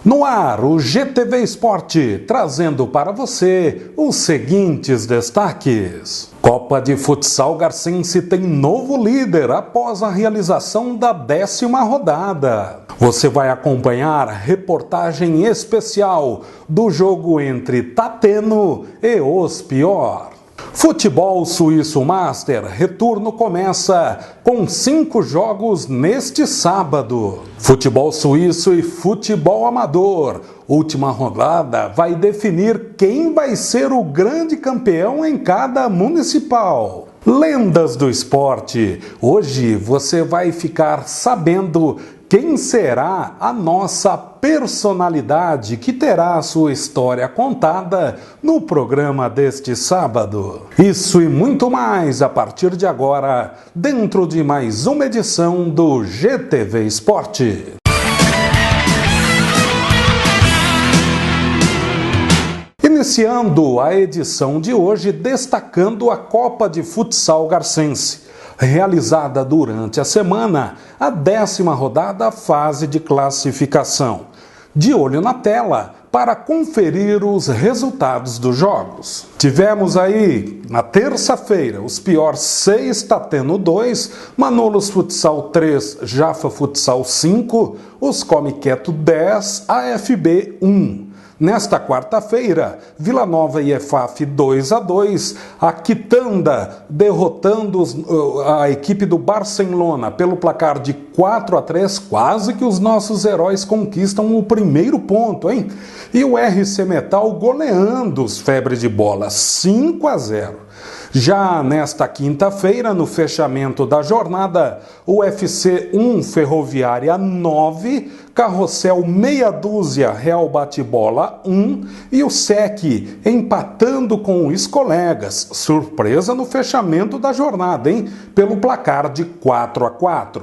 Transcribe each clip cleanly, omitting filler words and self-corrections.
No ar, o GTV Esporte, trazendo para você os seguintes destaques. Copa de Futsal Garcense tem novo líder após a realização da 10ª rodada. Você vai acompanhar reportagem especial do jogo entre Tateno e Ospior. Futebol Suíço Master, retorno começa com 5 jogos neste sábado. Futebol Suíço e Futebol Amador. Última rodada vai definir quem vai ser o grande campeão em cada municipal. Lendas do esporte. Hoje você vai ficar sabendo quem será a nossa personalidade que terá a sua história contada no programa deste sábado. Isso e muito mais a partir de agora, dentro de mais uma edição do GTV Esporte. Iniciando a edição de hoje destacando a Copa de Futsal Garcense. Realizada durante a semana, a 10ª rodada fase de classificação. De olho na tela para conferir os resultados dos jogos. Tivemos aí, na terça-feira, os piores 6, Tateno 2, Manolos Futsal 3, Jafa Futsal 5, os Come Quieto 10, AFB 1. Nesta quarta-feira, Vila Nova e EFAF 2-2, a Quitanda derrotando a equipe do Barcelona pelo placar de 4-3, quase que os nossos heróis conquistam o primeiro ponto, hein? E o RC Metal goleando os Febre de Bola 5-0. Já nesta quinta-feira, no fechamento da jornada, o UFC 1 Ferroviária 9, Carrossel meia dúzia Real Bate-Bola 1 e o SEC empatando com os colegas. Surpresa no fechamento da jornada, hein? Pelo placar de 4-4.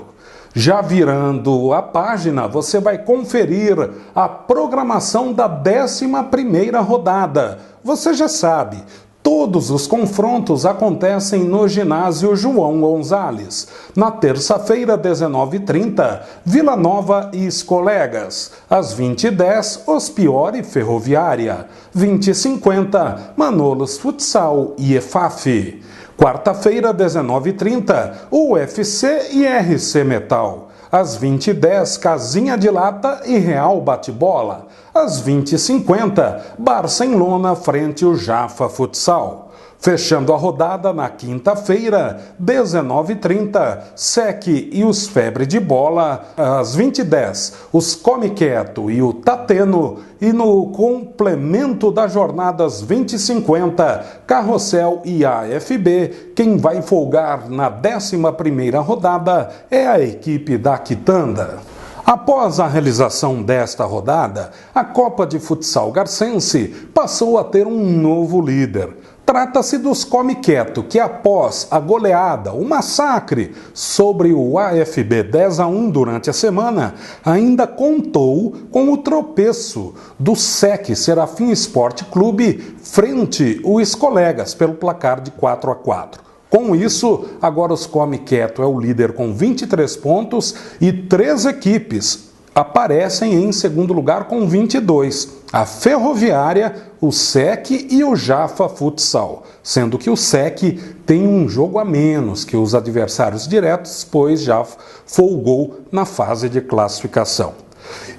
Já virando a página, você vai conferir a programação da 11ª rodada. Você já sabe. Todos os confrontos acontecem no ginásio João Gonzalez. Na terça-feira, 19h30, Vila Nova e Colegas. Às 20h10, Ospior e Ferroviária. 20h50, Manolos Futsal e EFAF. Quarta-feira, 19h30, UFC e RC Metal. Às 20h10, Casinha de Lata e Real Bate-Bola. Às 20h50, Barcelona frente ao Jafa Futsal. Fechando a rodada na quinta-feira, 19h30, SEC e os Febre de Bola. Às 20h10, os Come Quieto e o Tateno. E no complemento das jornadas 20h50, Carrossel e AFB. Quem vai folgar na 11ª rodada é a equipe da Quitanda. Após a realização desta rodada, a Copa de Futsal Garcense passou a ter um novo líder. Trata-se dos Come Quieto, que após a goleada, o massacre sobre o AFB 10-1 durante a semana, ainda contou com o tropeço do SEC Serafim Esporte Clube frente aos colegas pelo placar de 4-4. Com isso, agora os Come Quieto é o líder com 23 pontos e 3 equipes aparecem em segundo lugar com 22. A Ferroviária, o SEC e o Jafa Futsal, sendo que o SEC tem um jogo a menos que os adversários diretos, pois já folgou na fase de classificação.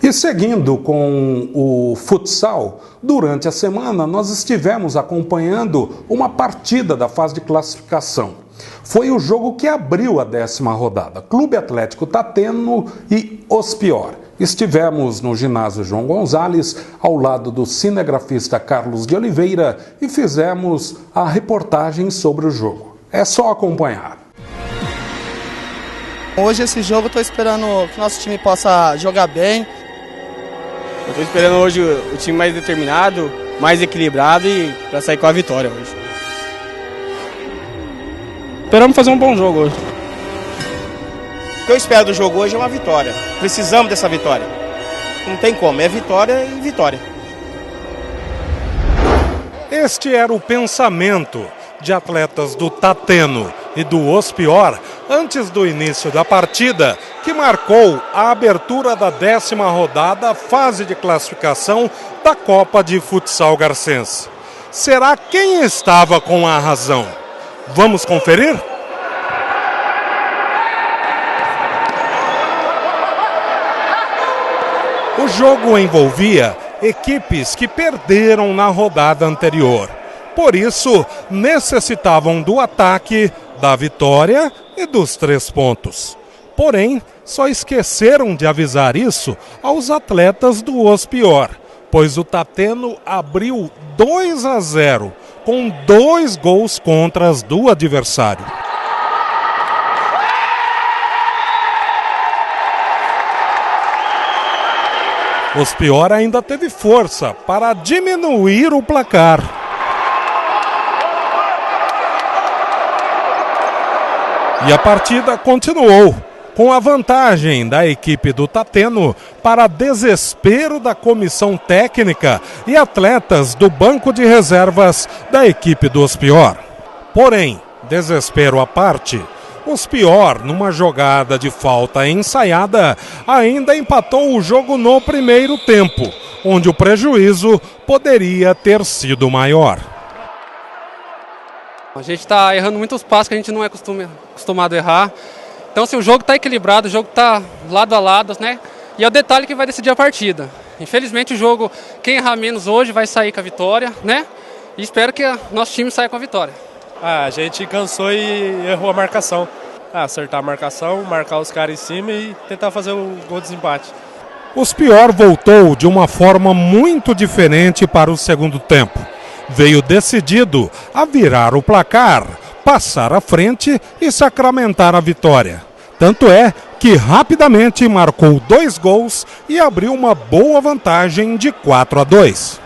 E seguindo com o futsal, durante a semana nós estivemos acompanhando uma partida da fase de classificação. Foi o jogo que abriu a 10ª rodada, Clube Atlético Tateno e Ospior. Estivemos no ginásio João Gonzalez, ao lado do cinegrafista Carlos de Oliveira e fizemos a reportagem sobre o jogo. É só acompanhar. Hoje esse jogo eu estou esperando que nosso time possa jogar bem. Eu estou esperando hoje o time mais determinado, mais equilibrado e para sair com a vitória hoje. Esperamos fazer um bom jogo hoje. O que eu espero do jogo hoje é uma vitória. Precisamos dessa vitória. Não tem como, é vitória e vitória. Este era o pensamento de atletas do Tateno, e do Ospior antes do início da partida, que marcou a abertura da 10ª rodada, fase de classificação da Copa de Futsal Garcense. Será quem estava com a razão? Vamos conferir? O jogo envolvia equipes que perderam na rodada anterior. Por isso, necessitavam do ataque, da vitória e dos 3 pontos. Porém, só esqueceram de avisar isso aos atletas do Ospior, pois o Tateno abriu 2-0, com 2 gols contras do adversário. O Ospior ainda teve força para diminuir o placar. E a partida continuou, com a vantagem da equipe do Tateno para desespero da comissão técnica e atletas do banco de reservas da equipe do Ospior. Porém, desespero à parte, o Ospior, numa jogada de falta ensaiada, ainda empatou o jogo no primeiro tempo, onde o prejuízo poderia ter sido maior. A gente está errando muitos passos que a gente não é acostumado a errar. Então, se o jogo está equilibrado, o jogo está lado a lado, né? E é o detalhe que vai decidir a partida. Infelizmente, o jogo, quem errar menos hoje vai sair com a vitória, né? E espero que o nosso time saia com a vitória. A gente cansou e errou a marcação. Acertar a marcação, marcar os caras em cima e tentar fazer o gol de desempate. O Ospior voltou de uma forma muito diferente para o segundo tempo. Veio decidido a virar o placar, passar à frente e sacramentar a vitória. Tanto é que rapidamente marcou 2 gols e abriu uma boa vantagem de 4-2.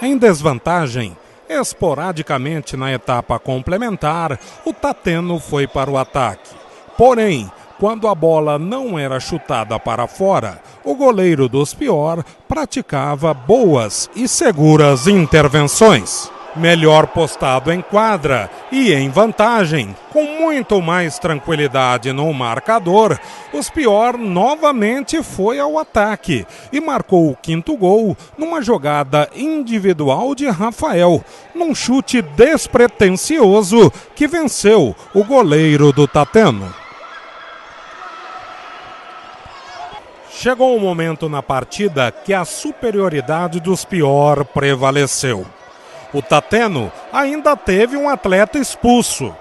Em desvantagem, esporadicamente na etapa complementar, o Tateno foi para o ataque. Porém, quando a bola não era chutada para fora, o goleiro do Ospior praticava boas e seguras intervenções. Melhor postado em quadra e em vantagem, com muito mais tranquilidade no marcador, o Ospior novamente foi ao ataque e marcou o 5º gol numa jogada individual de Rafael, num chute despretensioso que venceu o goleiro do Tateno. Chegou um momento na partida que a superioridade do Ospior prevaleceu. O Tateno ainda teve um atleta expulso.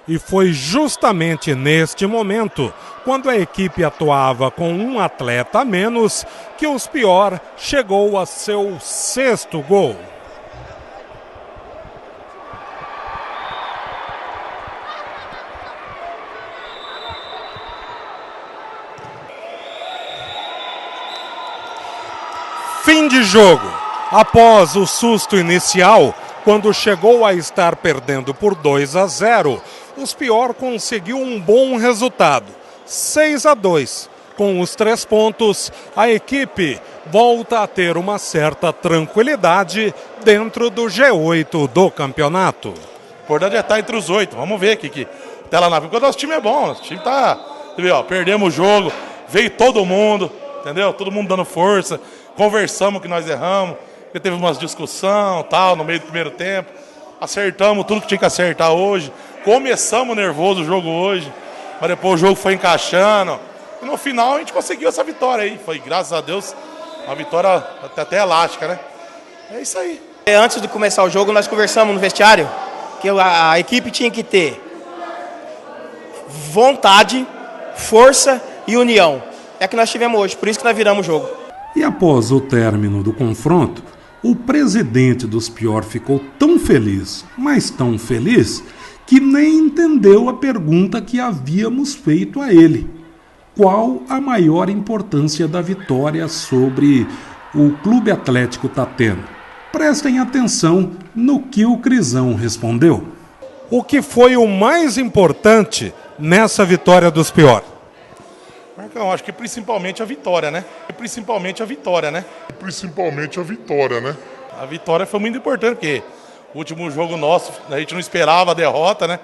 E foi justamente neste momento, quando a equipe atuava com um atleta a menos, que o Ospior chegou a seu 6º gol. Fim de jogo. Após o susto inicial, quando chegou a estar perdendo por 2-0, o Ospior conseguiu um bom resultado, 6-2. Com os 3 pontos, a equipe volta a ter uma certa tranquilidade dentro do G8 do campeonato. O importante é estar entre os 8. Vamos ver aqui que tela na frente. Porque o nosso time é bom, nosso time tá. Você vê, ó, perdemos o jogo, veio todo mundo, entendeu? Todo mundo dando força. Conversamos que nós erramos, porque teve umas discussão, tal, no meio do primeiro tempo. Acertamos tudo que tinha que acertar hoje. Começamos nervoso o jogo hoje, mas depois o jogo foi encaixando. E no final a gente conseguiu essa vitória aí. Foi, graças a Deus, uma vitória até elástica, né? É isso aí. Antes de começar o jogo, nós conversamos no vestiário que a equipe tinha que ter vontade, força e união. É que nós tivemos hoje, por isso que nós viramos o jogo. E após o término do confronto, o presidente do Ospior ficou tão feliz, mas tão feliz, que nem entendeu a pergunta que havíamos feito a ele. Qual a maior importância da vitória sobre o Clube Atlético Tateno? Prestem atenção no que o Crisão respondeu. O que foi o mais importante nessa vitória dos Pior? Marcão, acho que principalmente a vitória, né? A vitória foi muito importante, porque o último jogo nosso, a gente não esperava a derrota, né?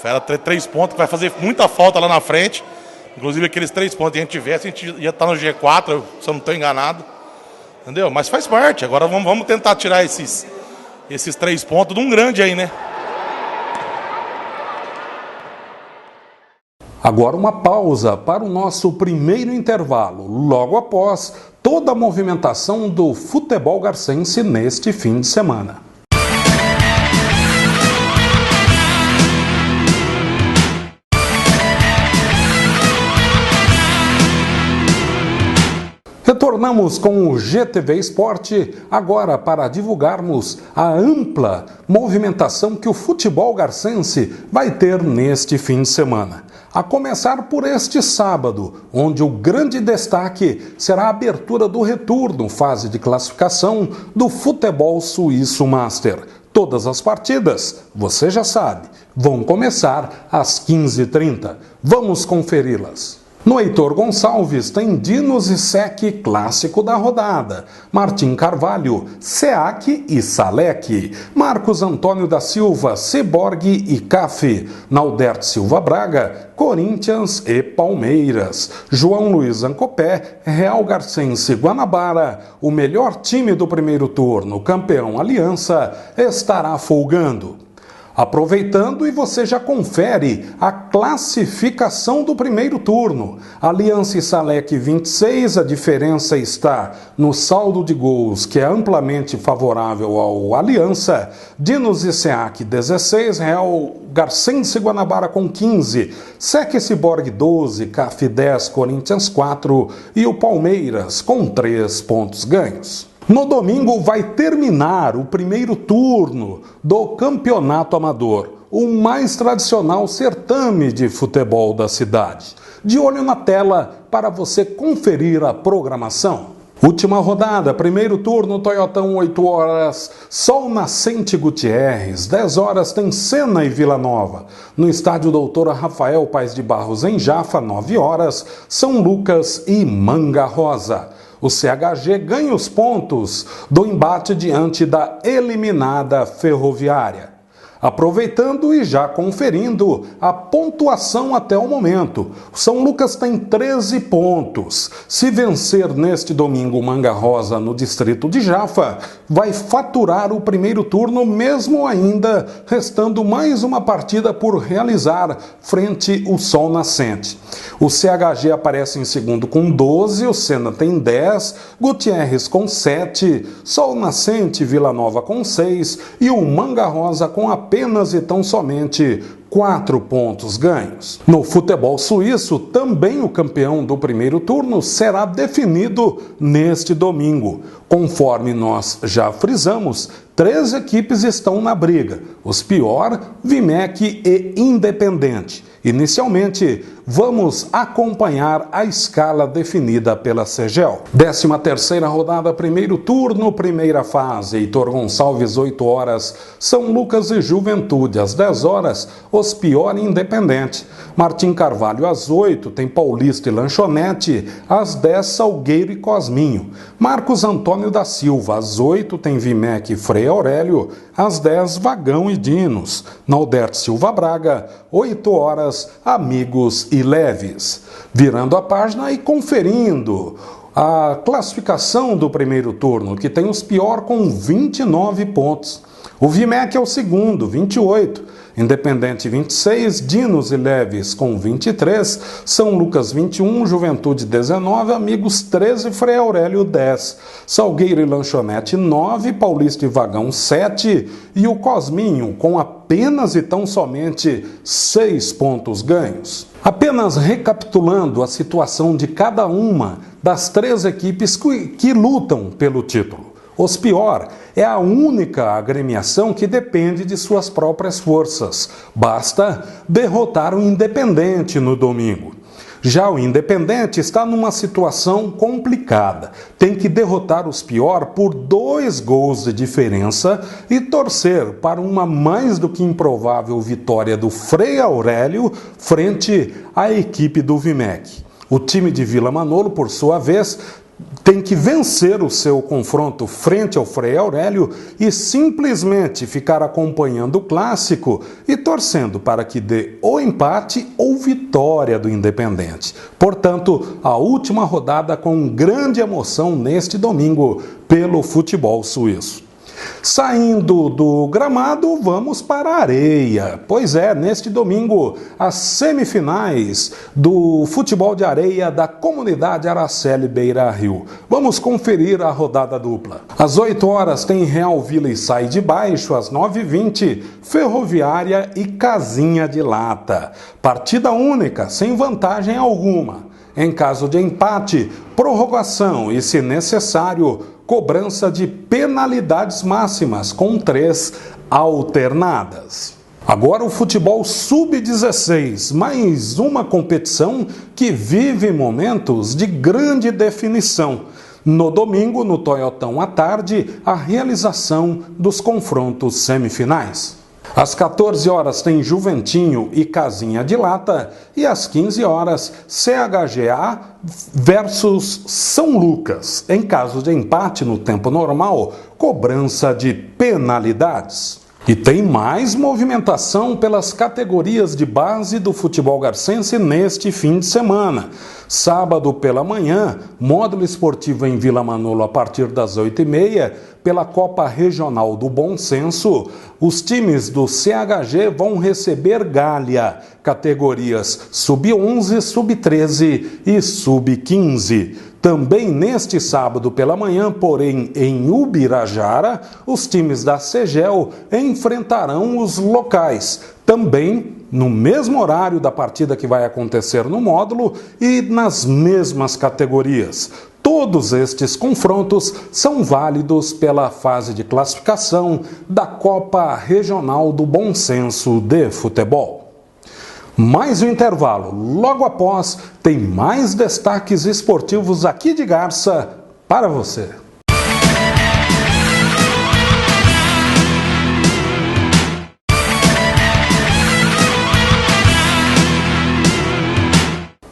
Era 3 pontos, que vai fazer muita falta lá na frente. Inclusive aqueles 3 pontos que a gente tivesse, a gente ia estar no G4, se eu não estou enganado. Entendeu? Mas faz parte. Agora vamos tentar tirar esses 3 pontos de um grande aí, né? Agora uma pausa para o nosso primeiro intervalo, logo após toda a movimentação do futebol garcense neste fim de semana. Retornamos com o GTV Esporte, agora para divulgarmos a ampla movimentação que o futebol garcense vai ter neste fim de semana. A começar por este sábado, onde o grande destaque será a abertura do retorno, fase de classificação do futebol suíço Master. Todas as partidas, você já sabe, vão começar às 15h30. Vamos conferi-las. No Heitor Gonçalves tem Dinos e SEC clássico da rodada, Martim Carvalho, SEAC e SALEC, Marcos Antônio da Silva, Ciborgue e CAF, Naldert Silva Braga, Corinthians e Palmeiras, João Luiz Ancopé, Real Garcense Guanabara, o melhor time do primeiro turno, campeão Aliança, estará folgando. Aproveitando, e você já confere a classificação do primeiro turno. Aliança e SALEC 26, a diferença está no saldo de gols, que é amplamente favorável ao Aliança. Dinos e SEAC 16, Real Garcense Guanabara com 15, SEC Ciborgue 12, CAF 10, Corinthians 4 e o Palmeiras com 3 pontos ganhos. No domingo vai terminar o primeiro turno do Campeonato Amador, o mais tradicional certame de futebol da cidade. De olho na tela para você conferir a programação. Última rodada, primeiro turno, Toyotão, 8 horas, Sol Nascente Gutierrez, 10 horas tem Sena e Vila Nova. No estádio Doutora Rafael Paes de Barros, em Jafa, 9 horas, São Lucas e Manga Rosa. O CHG ganha os pontos do embate diante da eliminada Ferroviária. Aproveitando e já conferindo a pontuação até o momento, o São Lucas tem 13 pontos. Se vencer neste domingo o Manga Rosa no distrito de Jafa, vai faturar o primeiro turno, mesmo ainda restando mais uma partida por realizar frente ao Sol Nascente. O CHG aparece em segundo com 12, o Sena tem 10, Gutierrez com 7, Sol Nascente Vila Nova com 6 e o Manga Rosa com apenas e tão somente 4 pontos ganhos. No futebol suíço, também o campeão do primeiro turno será definido neste domingo. Conforme nós já frisamos, 3 equipes estão na briga: os Pior, Vimec e Independente. Inicialmente, vamos acompanhar a escala definida pela CEGEL. 13ª rodada, primeiro turno, primeira fase. Heitor Gonçalves, 8 horas, São Lucas e Juventude. Às 10 horas, os Pior e Independente. Martim Carvalho, às 8, tem Paulista e Lanchonete. Às 10, Salgueiro e Cosminho. Marcos Antônio da Silva, às 8, tem Vimec e Frei Aurélio. Às 10, Vagão e Dinos. Naldert Silva Braga, 8 horas, Amigos e Leves. Virando a página e conferindo a classificação do primeiro turno, que tem os Pior com 29 pontos. O Vimec é o segundo, 28. Independente 26, Dinos e Leves com 23, São Lucas 21, Juventude 19, Amigos 13, Frei Aurélio 10, Salgueiro e Lanchonete 9, Paulista e Vagão 7 e o Cosminho com apenas e tão somente 6 pontos ganhos. Apenas recapitulando a situação de cada uma das 3 equipes que lutam pelo título. Os Pior é a única agremiação que depende de suas próprias forças. Basta derrotar o Independente no domingo. Já o Independente está numa situação complicada. Tem que derrotar os Pior por 2 gols de diferença e torcer para uma mais do que improvável vitória do Frei Aurélio frente à equipe do Vimec. O time de Vila Manolo, por sua vez, tem que vencer o seu confronto frente ao Frei Aurélio e simplesmente ficar acompanhando o clássico e torcendo para que dê ou empate ou vitória do Independente. Portanto, a última rodada com grande emoção neste domingo pelo futebol suíço. Saindo do gramado, vamos para a areia. Pois é, neste domingo, as semifinais do futebol de areia da comunidade Araceli Beira Rio. Vamos conferir a rodada dupla. Às 8 horas tem Real Vila e Sai de Baixo, às 9h20, Ferroviária e Casinha de Lata. Partida única, sem vantagem alguma. Em caso de empate, prorrogação e, se necessário, cobrança de penalidades máximas com 3 alternadas. Agora o futebol sub-16, mais uma competição que vive momentos de grande definição. No domingo, no Toyotão à tarde, a realização dos confrontos semifinais. Às 14 horas tem Juventinho e Casinha de Lata e às 15 horas CHGA versus São Lucas. Em caso de empate no tempo normal, cobrança de penalidades. E tem mais movimentação pelas categorias de base do futebol garcense neste fim de semana. Sábado pela manhã, módulo esportivo em Vila Manolo a partir das 8h30, pela Copa Regional do Bom Senso, os times do CHG vão receber Gália, categorias sub-11, sub-13 e sub-15. Também neste sábado pela manhã, porém em Ubirajara, os times da CEGEL enfrentarão os locais, também no mesmo horário da partida que vai acontecer no módulo e nas mesmas categorias. Todos estes confrontos são válidos pela fase de classificação da Copa Regional do Bom Senso de Futebol. Mais um intervalo. Logo após, tem mais destaques esportivos aqui de Garça para você.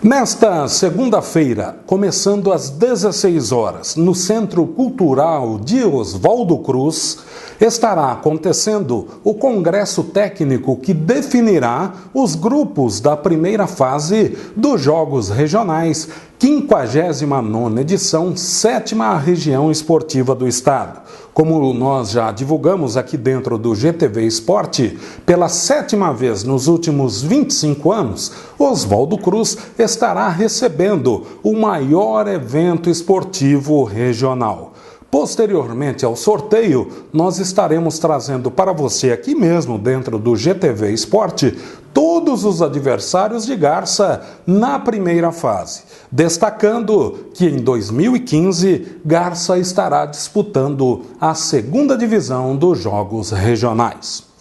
Nesta segunda-feira, começando às 16 horas, no Centro Cultural de Oswaldo Cruz, estará acontecendo o Congresso Técnico que definirá os grupos da primeira fase dos Jogos Regionais, 59ª edição, 7ª Região Esportiva do Estado. Como nós já divulgamos aqui dentro do GTV Esporte, pela 7ª vez nos últimos 25 anos, Oswaldo Cruz estará recebendo o maior evento esportivo regional. Posteriormente ao sorteio, nós estaremos trazendo para você aqui mesmo, dentro do GTV Esporte, todos os adversários de Garça na primeira fase, destacando que em 2015 Garça estará disputando a 2ª divisão dos Jogos Regionais.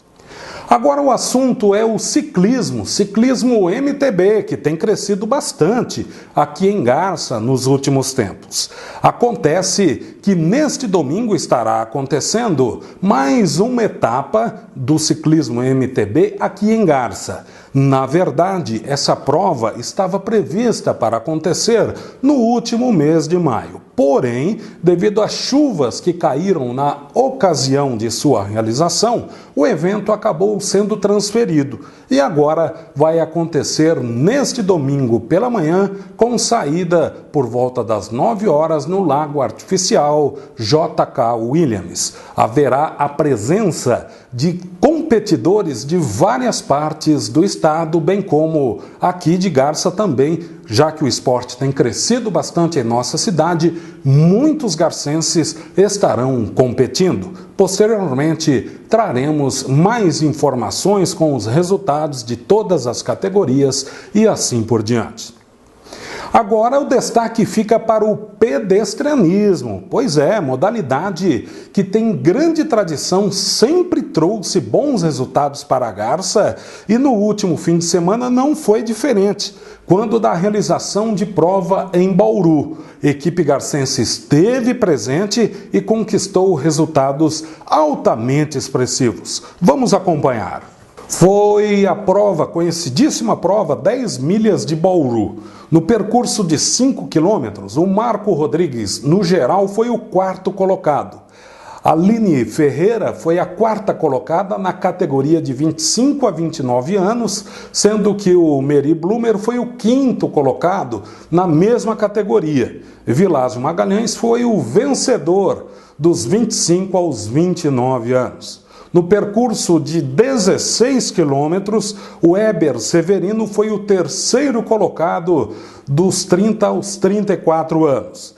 Agora o assunto é o ciclismo MTB, que tem crescido bastante aqui em Garça nos últimos tempos. Acontece que neste domingo estará acontecendo mais uma etapa do ciclismo MTB aqui em Garça. Na verdade, essa prova estava prevista para acontecer no último mês de maio. Porém, devido às chuvas que caíram na ocasião de sua realização, o evento acabou sendo transferido e agora vai acontecer neste domingo pela manhã, com saída por volta das 9 horas no Lago Artificial JK Williams. Haverá a presença de competidores de várias partes do estado, bem como aqui de Garça também, já que o esporte tem crescido bastante em nossa cidade, muitos garcenses estarão competindo. Posteriormente, traremos mais informações com os resultados de todas as categorias e assim por diante. Agora o destaque fica para o pedestrianismo. Pois é, modalidade que tem grande tradição, sempre trouxe bons resultados para a Garça e no último fim de semana não foi diferente, quando da realização de prova em Bauru. A equipe garcense esteve presente e conquistou resultados altamente expressivos. Vamos acompanhar. Foi a prova, conhecidíssima prova, 10 milhas de Bauru. No percurso de 5 quilômetros, o Marco Rodrigues, no geral, foi o quarto colocado. A Aline Ferreira foi a quarta colocada na categoria de 25 a 29 anos, sendo que o Meri Blumer foi o quinto colocado na mesma categoria. Vilásio Magalhães foi o vencedor dos 25 aos 29 anos. No percurso de 16 quilômetros, o Heber Severino foi o terceiro colocado dos 30 aos 34 anos.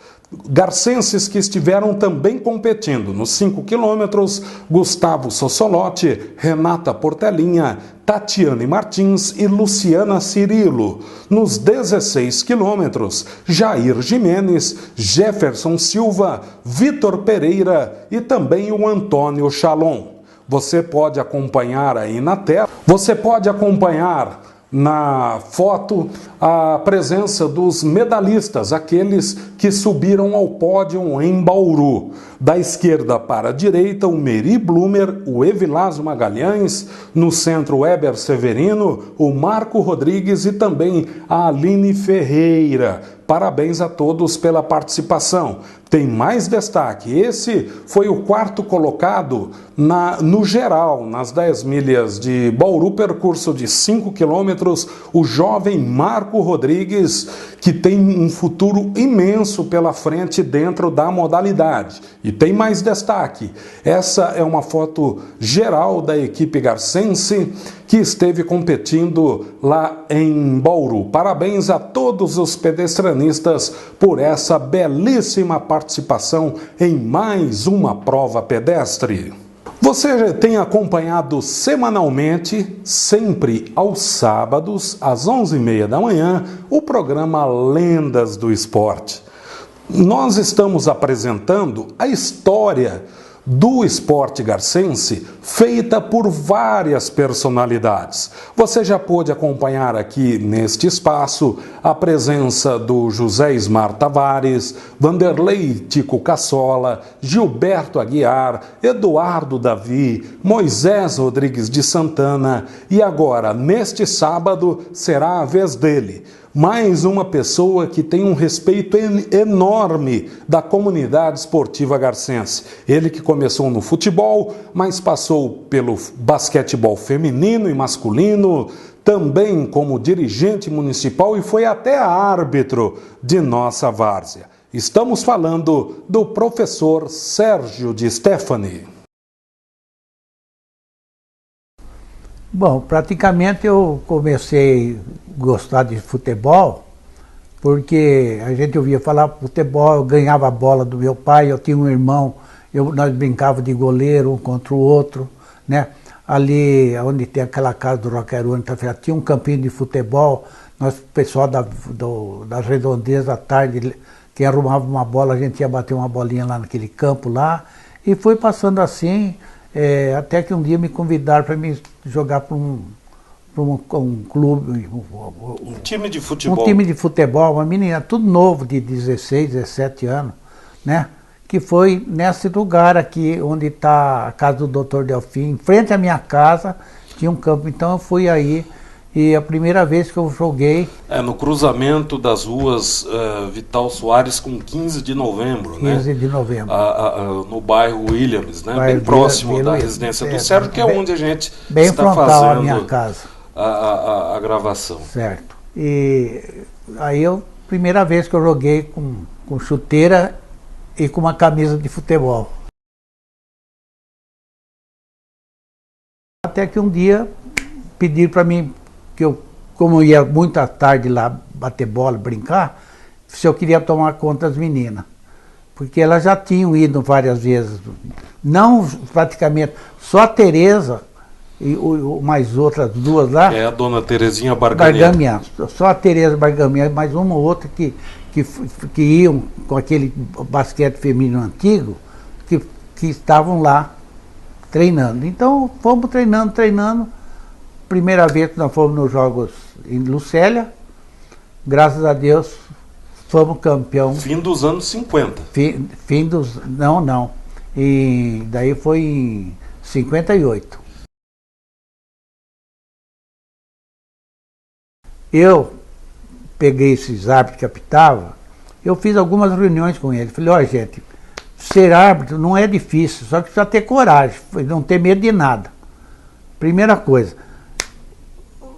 Garcenses que estiveram também competindo nos 5 quilômetros, Gustavo Sossolotti, Renata Portelinha, Tatiane Martins e Luciana Cirilo. Nos 16 quilômetros, Jair Jimenez, Jefferson Silva, Vitor Pereira e também o Antônio Chalon. Você pode acompanhar aí na tela, você pode acompanhar na foto a presença dos medalhistas, aqueles que subiram ao pódio em Bauru. Da esquerda para a direita, o Meri Blumer, o Evilásio Magalhães, no centro o Heber Severino, o Marco Rodrigues e também a Aline Ferreira. Parabéns a todos pela participação. Tem mais destaque. Esse foi o quarto colocado no geral, nas 10 milhas de Bauru, percurso de 5 quilômetros, o jovem Marco Rodrigues, que tem um futuro imenso pela frente dentro da modalidade. E tem mais destaque. Essa é uma foto geral da equipe garcense que esteve competindo lá em Bauru. Parabéns a todos os pedestrianistas por essa belíssima participação em mais uma prova pedestre. Você tem acompanhado semanalmente, sempre aos sábados, às 11h30 da manhã, o programa Lendas do Esporte. Nós estamos apresentando a história do esporte garcense, feita por várias personalidades. Você já pôde acompanhar aqui neste espaço a presença do José Ismar Tavares, Vanderlei Tico Cassola, Gilberto Aguiar, Eduardo Davi, Moisés Rodrigues de Santana e agora, neste sábado, será a vez dele. Mais uma pessoa que tem um respeito enorme da comunidade esportiva garcense. Ele que começou no futebol, mas passou pelo basquetebol feminino e masculino, também como dirigente municipal e foi até árbitro de nossa várzea. Estamos falando do professor Sérgio Di Stefani. Bom, praticamente eu comecei a gostar de futebol, porque a gente ouvia falar futebol, eu ganhava a bola do meu pai, eu tinha um irmão, nós brincávamos de goleiro um contra o outro, né? Ali onde tem aquela casa do Roqueirone, tinha um campinho de futebol, nós, o pessoal da redondeza à tarde, quem arrumava uma bola, a gente ia bater uma bolinha lá naquele campo lá, e foi passando assim, até que um dia me convidaram para me jogar para um clube. Um time de futebol. Um time de futebol, uma menina, tudo novo, de 16, 17 anos, né? Que foi nesse lugar aqui, onde está a casa do Dr. Delfim, em frente à minha casa, tinha um campo. Então eu fui aí, e a primeira vez que eu joguei... no cruzamento das ruas Vital Soares com 15 de novembro, 15 de novembro. No bairro Williams, né? Bairro bem próximo da Williams, residência do Sérgio, que é onde a gente bem está frontal fazendo à minha casa. A gravação. Certo. E aí primeira vez que eu joguei com chuteira e com uma camisa de futebol. Até que um dia pediram para mim, que como eu ia muito à tarde lá bater bola, brincar, se eu queria tomar conta das meninas. Porque elas já tinham ido várias vezes. Não praticamente, só a Tereza e mais outras duas lá. É a dona Terezinha Bargamian. Bargamian. Só a Tereza Bargamian, mais uma ou outra que iam com aquele basquete feminino antigo, que estavam lá treinando. Então fomos treinando. Primeira vez que nós fomos nos Jogos em Lucélia, graças a Deus fomos campeão. Fim dos anos 50. Fim dos... Não. E daí foi em 58. Eu peguei esses árbitros que apitavam, eu fiz algumas reuniões com eles. Falei, ó, gente, ser árbitro não é difícil, só que precisa ter coragem, não ter medo de nada. Primeira coisa,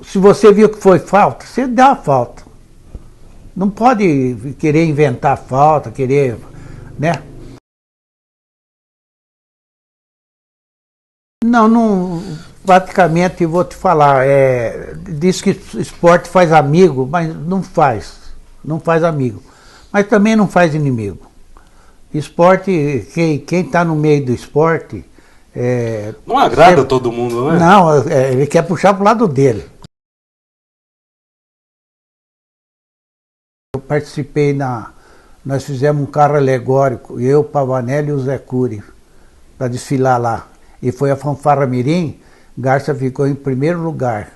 se você viu que foi falta, você dá a falta. Não pode querer inventar falta, né? Não, praticamente, vou te falar, diz que esporte faz amigo, mas não faz amigo. Mas também não faz inimigo. Esporte, quem está no meio do esporte... não agrada todo mundo, né? Não, ele quer puxar para o lado dele. Eu participei nós fizemos um carro alegórico, eu, Pavanelli e o Zé Cury, para desfilar lá. E foi a fanfarra mirim, Garça ficou em primeiro lugar.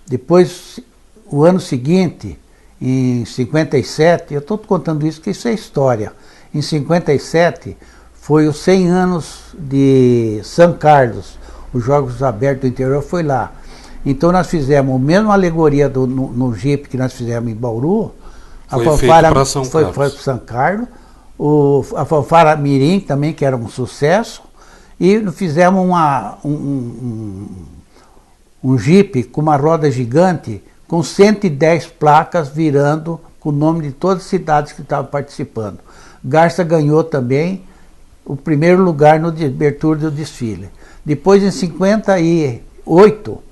Depois, o ano seguinte, em 57, eu estou contando isso porque isso é história. Em 57, foi os 100 anos de São Carlos, os Jogos Abertos do Interior foi lá. Então nós fizemos a mesma alegoria no Jeep que nós fizemos em Bauru. A fanfarra foi para São Carlos. A fanfarra mirim também, que era um sucesso. E fizemos um Jeep com uma roda gigante, com 110 placas virando, com o nome de todas as cidades que estavam participando. Garça ganhou também o primeiro lugar no abertura do desfile. Depois, em 58,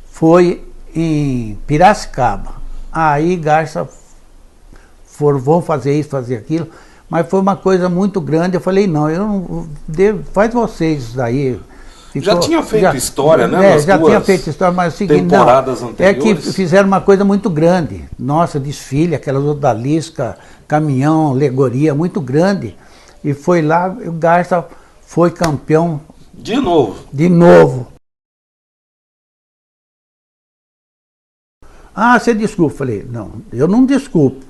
foi em Piracicaba. Aí Garça vão fazer isso, fazer aquilo. Mas foi uma coisa muito grande. Eu falei, não, eu não devo, faz vocês daí. Já tinha feito história, né? Já tinha feito história, mas o seguinte, temporadas anteriores. É que fizeram uma coisa muito grande. Nossa, desfile, aquelas odaliscas, caminhão, alegoria, muito grande. E foi lá, o Garça foi campeão. De novo. De novo. Ah, você desculpa. Falei, não, eu não desculpo.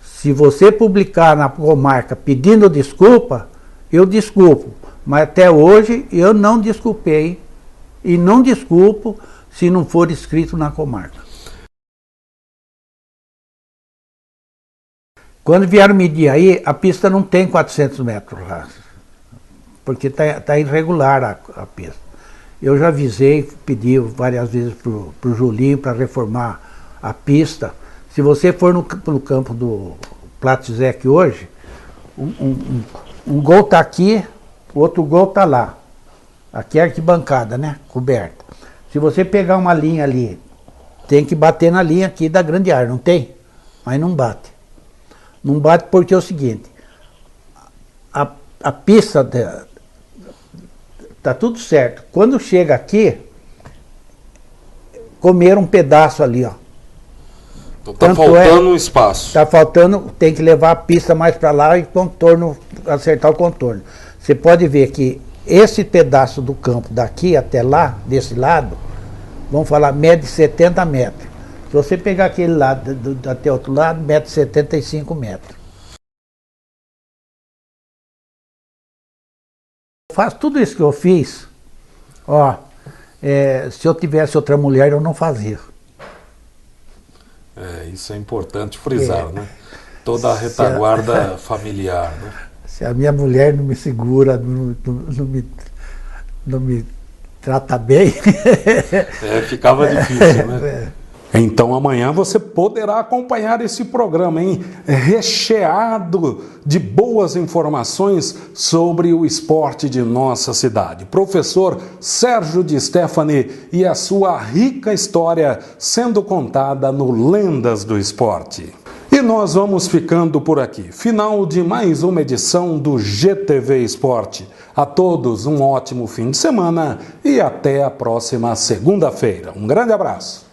Se você publicar na comarca pedindo desculpa, eu desculpo. Mas até hoje eu não desculpei e não desculpo se não for escrito na comarca. Quando vieram medir aí, a pista não tem 400 metros lá, porque tá irregular a pista. Eu já avisei, pedi várias vezes para o Julinho para reformar a pista. Se você for no campo do Platzek hoje, um gol está aqui, o outro gol está lá. Aqui é a arquibancada, né? Coberta. Se você pegar uma linha ali, tem que bater na linha aqui da grande área, não tem? Mas não bate. Não bate porque é o seguinte, a pista está tudo certo. Quando chega aqui, comeram um pedaço ali, ó. Então tá faltando um espaço. Está faltando, tem que levar a pista mais para lá e contorno, acertar o contorno. Você pode ver que esse pedaço do campo daqui até lá, desse lado, vamos falar, mede 70 metros. Se você pegar aquele lado até o outro lado, mede 75 metros. Eu faço tudo isso que eu fiz, ó, se eu tivesse outra mulher eu não fazia. Isso é importante frisar, né? Toda a retaguarda familiar, né? Se a minha mulher não me segura, não me trata bem... ficava difícil, né? Então amanhã você poderá acompanhar esse programa, hein? Recheado de boas informações sobre o esporte de nossa cidade. Professor Sérgio Di Stefani e a sua rica história sendo contada no Lendas do Esporte. E nós vamos ficando por aqui. Final de mais uma edição do GTV Esporte. A todos um ótimo fim de semana e até a próxima segunda-feira. Um grande abraço.